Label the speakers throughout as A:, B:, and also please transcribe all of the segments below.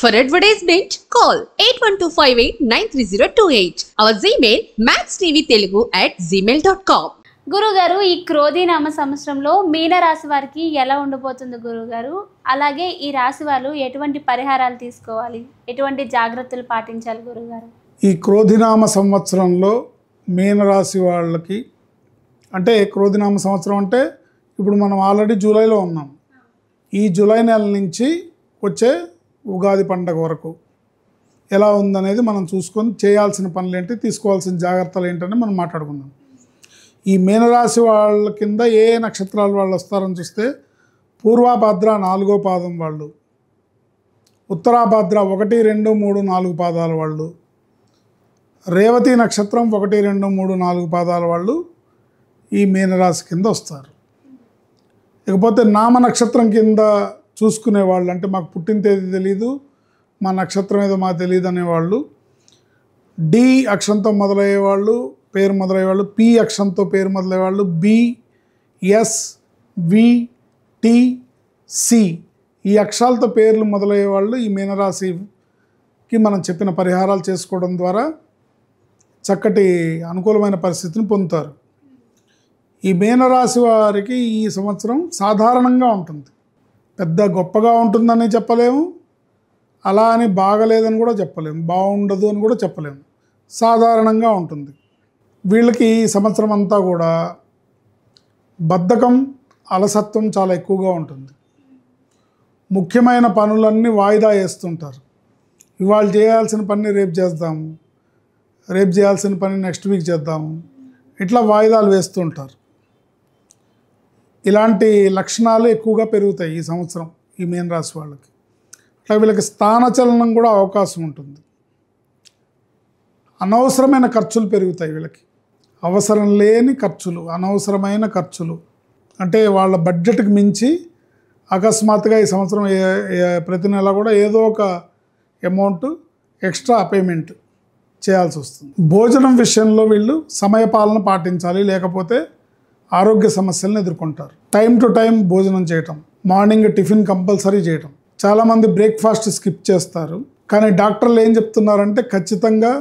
A: For advertisement, call 8125893028. Our Gmail maxtvtelugu@gmail.com.
B: గురుగారు, ఈ క్రోధినామ సంవత్సరంలో మీన రాశి వారికి ఎలా ఉండబోతుంది గురుగారు? అలాగే ఈ రాశి వాళ్ళు ఎటువంటి పరిహారాలు తీసుకోవాలి, ఎటువంటి జాగ్రత్తలు పాటించాలి గురుగారు?
C: ఈ క్రోధినామ సంవత్సరంలో మీనరాశి వాళ్ళకి, అంటే క్రోధినామ సంవత్సరం అంటే ఇప్పుడు మనం ఆల్రెడీ జూలైలో ఉన్నాం. ఈ జూలై నెల నుంచి వచ్చే ఉగాది పండగ వరకు ఎలా ఉందనేది మనం చూసుకొని చేయాల్సిన పనులు ఏంటి, తీసుకోవాల్సిన జాగ్రత్తలు ఏంటని మనం మాట్లాడుకుందాం. ఈ మీనరాశి వాళ్ళ కింద ఏ నక్షత్రాలు వాళ్ళు వస్తారని చూస్తే పూర్వాభాద్ర 4వ పాదం వాళ్ళు, ఉత్తరాభాద్ర 1, 2, 3, 4 పాదాల వాళ్ళు, రేవతి నక్షత్రం 1, 2, 3, 4 పాదాల వాళ్ళు ఈ మీనరాశి కింద వస్తారు. ఇకపోతే నామ నక్షత్రం కింద చూసుకునే వాళ్ళు, అంటే మాకు పుట్టిన తేదీ తెలీదు, మా నక్షత్రం ఏదో మాకు తెలియదు అనేవాళ్ళు, డి అక్షరంతో మొదలయ్యేవాళ్ళు, పేరు మొదలయ్యేవాళ్ళు, పి అక్షరంతో పేరు మొదలయ్యేవాళ్ళు, బి, ఎస్, వి, టి, సి ఈ అక్షరాలతో పేర్లు మొదలయ్యేవాళ్ళు ఈ మీనరాశికి మనం చెప్పిన పరిహారాలు చేసుకోవడం ద్వారా చక్కటి అనుకూలమైన పరిస్థితిని పొందుతారు. ఈ మీనరాశి వారికి ఈ సంవత్సరం సాధారణంగా ఉంటుంది. పెద్ద గొప్పగా ఉంటుందని చెప్పలేము, అలా అని బాగలేదని కూడా చెప్పలేము, బాగుండదు అని కూడా చెప్పలేము, సాధారణంగా ఉంటుంది. వీళ్ళకి ఈ సంవత్సరం అంతా కూడా బద్ధకం, అలసత్వం చాలా ఎక్కువగా ఉంటుంది. ముఖ్యమైన పనులన్నీ వాయిదా వేస్తుంటారు. ఇవాళ చేయాల్సిన పని రేపు చేద్దాము, రేపు చేయాల్సిన పని నెక్స్ట్ వీక్ చేద్దాము, ఇట్లా వాయిదాలు వేస్తుంటారు. ఇలాంటి లక్షణాలు ఎక్కువగా పెరుగుతాయి ఈ సంవత్సరం ఈ మీనరాశి వాళ్ళకి. అట్లా వీళ్ళకి స్థానచలనం కూడా అవకాశం ఉంటుంది. అనవసరమైన ఖర్చులు పెరుగుతాయి వీళ్ళకి, అవసరం లేని ఖర్చులు, అనవసరమైన ఖర్చులు, అంటే వాళ్ళ బడ్జెట్కి మించి అకస్మాత్తుగా ఈ సంవత్సరం ప్రతి నెల కూడా ఏదో ఒక అమౌంట్ ఎక్స్ట్రా పేమెంట్ చేయాల్సి వస్తుంది. భోజనం విషయంలో వీళ్ళు సమయపాలన పాటించాలి, లేకపోతే ఆరోగ్య సమస్యలను ఎదుర్కొంటారు. టైం టు టైం భోజనం చేయటం, మార్నింగ్ టిఫిన్ కంపల్సరీ చేయటం. చాలామంది బ్రేక్ఫాస్ట్ స్కిప్ చేస్తారు, కానీ డాక్టర్లు ఏం చెప్తున్నారంటే ఖచ్చితంగా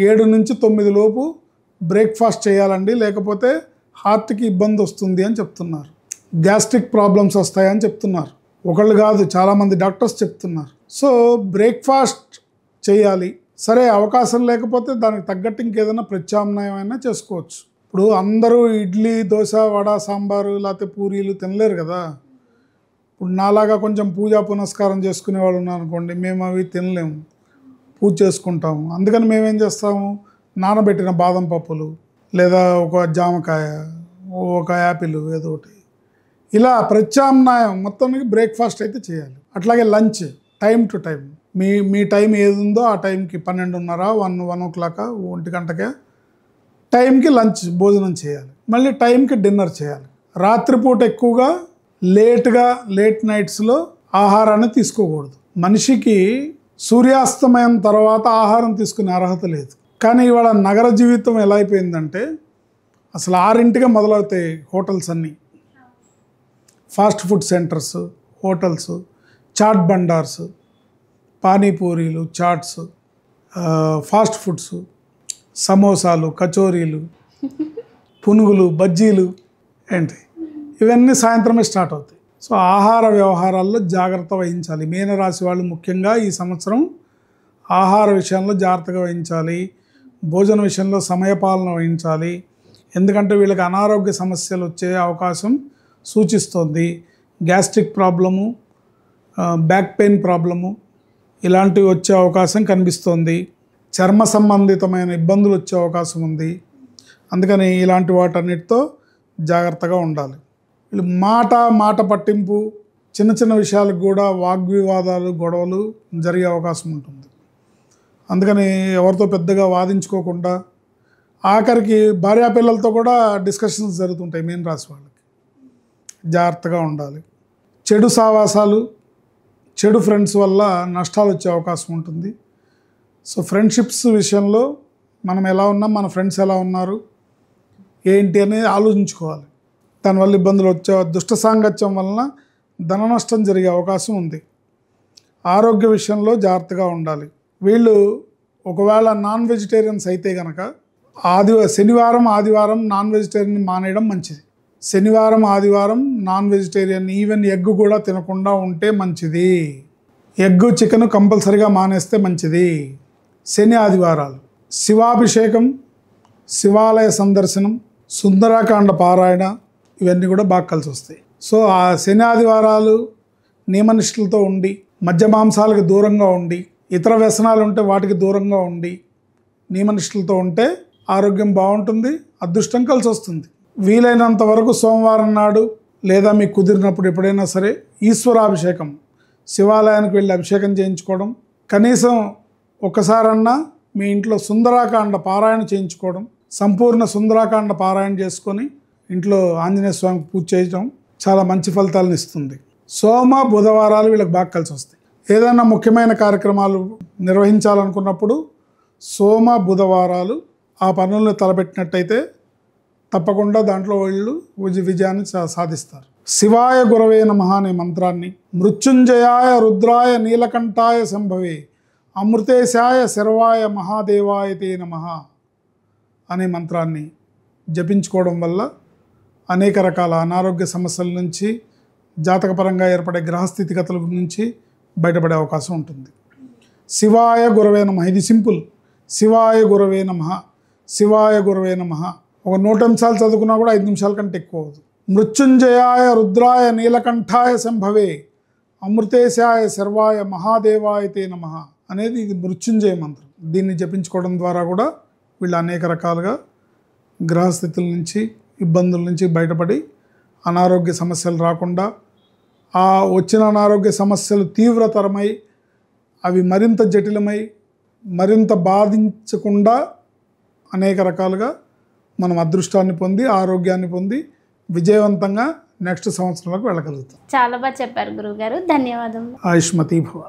C: 7 నుంచి 9 లోపు బ్రేక్ఫాస్ట్ చేయాలండి, లేకపోతే హార్ట్కి ఇబ్బంది వస్తుంది అని చెప్తున్నారు. గ్యాస్ట్రిక్ ప్రాబ్లమ్స్ వస్తాయని చెప్తున్నారు. ఒకళ్ళు కాదు, చాలామంది డాక్టర్స్ చెప్తున్నారు. సో బ్రేక్ఫాస్ట్ చేయాలి. సరే, అవకాశం లేకపోతే దానికి తగ్గట్టు ఇంకేదైనా ప్రత్యామ్నాయమైనా చేసుకోవచ్చు. ఇప్పుడు అందరూ ఇడ్లీ, దోశ, వడ, సాంబారు లేకపోతే పూరీలు తినలేరు కదా. ఇప్పుడు నాలాగా కొంచెం పూజా పునస్కారం చేసుకునే వాళ్ళు ఉన్నారనుకోండి, మేము అవి తినలేము, పూజ చేసుకుంటాము. అందుకని మేమేం చేస్తాము, నానబెట్టిన బాదం పప్పులు, లేదా ఒక జామకాయ, ఒక యాపిల్, ఏదో ఒకటి, ఇలా ప్రత్యామ్నాయం మొత్తానికి బ్రేక్ఫాస్ట్ అయితే చేయాలి. అట్లాగే lunch time to time, me time ఏది ఉందో ఆ టైంకి 12:30, 1 o'clock, 1 గంటకే టైంకి లంచ్ భోజనం చేయాలి. మళ్ళీ టైంకి డిన్నర్ చేయాలి. రాత్రిపూట ఎక్కువగా లేట్ నైట్స్లో ఆహారాన్ని తీసుకోకూడదు. మనిషికి సూర్యాస్తమయం తర్వాత ఆహారం తీసుకునే అర్హత లేదు. కానీ ఇవాళ నగర జీవితం ఎలా అయిపోయిందంటే అసలు 6ంటికే మొదలవుతాయి హోటల్స్ అన్నీ, fast food centres, hotels, chaat బండార్స్, పానీపూరీలు, చాట్స్, ఫాస్ట్ ఫుడ్స్, సమోసాలు, కచోరీలు, పునుగులు, బజ్జీలు, ఏంటి ఇవన్నీ సాయంత్రమే స్టార్ట్ అవుతాయి. సో ఆహార వ్యవహారాల్లో జాగ్రత్త వహించాలి. మీనరాశి వాళ్ళు ముఖ్యంగా ఈ సంవత్సరం ఆహార విషయంలో జాగ్రత్తగా వహించాలి, భోజన విషయంలో సమయపాలన వహించాలి. ఎందుకంటే వీళ్ళకి అనారోగ్య సమస్యలు వచ్చే అవకాశం సూచిస్తుంది. Gastric problem, back pain problem ఇలాంటివి వచ్చే అవకాశం కనిపిస్తోంది. చర్మ సంబంధితమైన ఇబ్బందులు వచ్చే అవకాశం ఉంది. అందుకని ఇలాంటి వాటన్నిటితో జాగ్రత్తగా ఉండాలి. వీళ్ళు మాట పట్టింపు, చిన్న విషయాలకు కూడా వాగ్వివాదాలు, గొడవలు జరిగే అవకాశం ఉంటుంది. అందుకని ఎవరితో పెద్దగా వాదించుకోకుండా, ఆఖరికి భార్యాపిల్లలతో కూడా డిస్కషన్స్ జరుగుతుంటాయి మీనరాశి వాళ్ళకి. జాగ్రత్తగా ఉండాలి. చెడు సావాసాలు, చెడు ఫ్రెండ్స్ వల్ల నష్టాలు వచ్చే అవకాశం ఉంటుంది. సో ఫ్రెండ్షిప్స్ విషయంలో మనం ఎలా ఉన్నాం, మన ఫ్రెండ్స్ ఎలా ఉన్నారు, ఏంటి అనేది ఆలోచించుకోవాలి. దానివల్ల ఇబ్బందులు వచ్చే దుష్ట సాంగత్యం వలన ధన నష్టం జరిగే అవకాశం ఉంది. ఆరోగ్య విషయంలో జాగ్రత్తగా ఉండాలి. వీళ్ళు ఒకవేళ నాన్ వెజిటేరియన్స్ అయితే కనుక శనివారం ఆదివారం నాన్ వెజిటేరియన్ మానేయడం మంచిది. శనివారం ఆదివారం నాన్ వెజిటేరియన్ ఈవెన్ ఎగ్ కూడా తినకుండా ఉంటే మంచిది. ఎగ్ చికెన్ కంపల్సరిగా మానేస్తే మంచిది. శని ఆదివారాలు శివాభిషేకం, శివాలయ సందర్శనం, సుందరాకాండ పారాయణ ఇవన్నీ కూడా బాగా కలిసి వస్తాయి. సో ఆ శని ఆదివారాలు నియమనిష్టలతో ఉండి, మద్య మాంసాలకు దూరంగా ఉండి, ఇతర వ్యసనాలు ఉంటే వాటికి దూరంగా ఉండి నియమనిష్టలతో ఉంటే ఆరోగ్యం బాగుంటుంది, అదృష్టం కలిసి వస్తుంది. వీలైనంత వరకు సోమవారం నాడు లేదా మీకు కుదిరినప్పుడు ఎప్పుడైనా సరే ఈశ్వరాభిషేకం, శివాలయానికి వెళ్ళి అభిషేకం చేయించుకోవడం, కనీసం ఒక్కసారన్నా మీ ఇంట్లో సుందరాకాండ పారాయణ చేయించుకోవడం, సంపూర్ణ సుందరాకాండ పారాయణ చేసుకొని ఇంట్లో ఆంజనేయ స్వామికి పూజ చేయడం చాలా మంచి ఫలితాలను ఇస్తుంది. సోమ బుధవారాలు వీళ్ళకి బాగా కలిసి వస్తాయి. ఏదైనా ముఖ్యమైన కార్యక్రమాలు నిర్వహించాలనుకున్నప్పుడు సోమ బుధవారాలు ఆ పనులను తలపెట్టినట్టయితే తప్పకుండా దాంట్లో వీళ్ళు విజయాన్ని సాధిస్తారు. శివాయ గురవే నమః అనే మంత్రాన్ని, మృత్యుంజయాయ రుద్రాయ నీలకంఠాయ సంభవే అమృతేశాయ శర్వాయ మహాదేవాయ తే నమః అనే మంత్రాన్ని జపించుకోవడం వల్ల అనేక రకాల అనారోగ్య సమస్యల నుంచి, జాతకపరంగా ఏర్పడే గ్రహస్థితిగతుల నుంచి బయటపడే అవకాశం ఉంటుంది. శివాయ గురవే నమః, ఇది సింపుల్. శివాయ గురవే నమః, శివాయ గురవే నమః ఒక 100 నిమిషాలు చదువుకున్నా కూడా 5 నిమిషాల కంటే ఎక్కువ అవుతుంది. మృత్యుంజయాయ రుద్రాయ నీలకంఠాయ సంభవే అమృతేశాయ శర్వాయ మహాదేవాయ తే నమః అనేది ఇది మృత్యుంజయ మంత్రం. దీన్ని జపించుకోవడం ద్వారా కూడా వీళ్ళు అనేక రకాలుగా గ్రహస్థితుల నుంచి, ఇబ్బందుల నుంచి బయటపడి అనారోగ్య సమస్యలు రాకుండా, ఆ వచ్చిన అనారోగ్య సమస్యలు తీవ్రతరమై అవి మరింత జటిలమై మరింత బాధించకుండా అనేక రకాలుగా మనం అదృష్టాన్ని పొంది, ఆరోగ్యాన్ని పొంది విజయవంతంగా నెక్స్ట్ సంవత్సరంలోకి వెళ్ళగలుగుతాం.
B: చాలా బాగా చెప్పారు గురువుగారు. ధన్యవాదములు.
C: ఆయుష్మతీ భవ.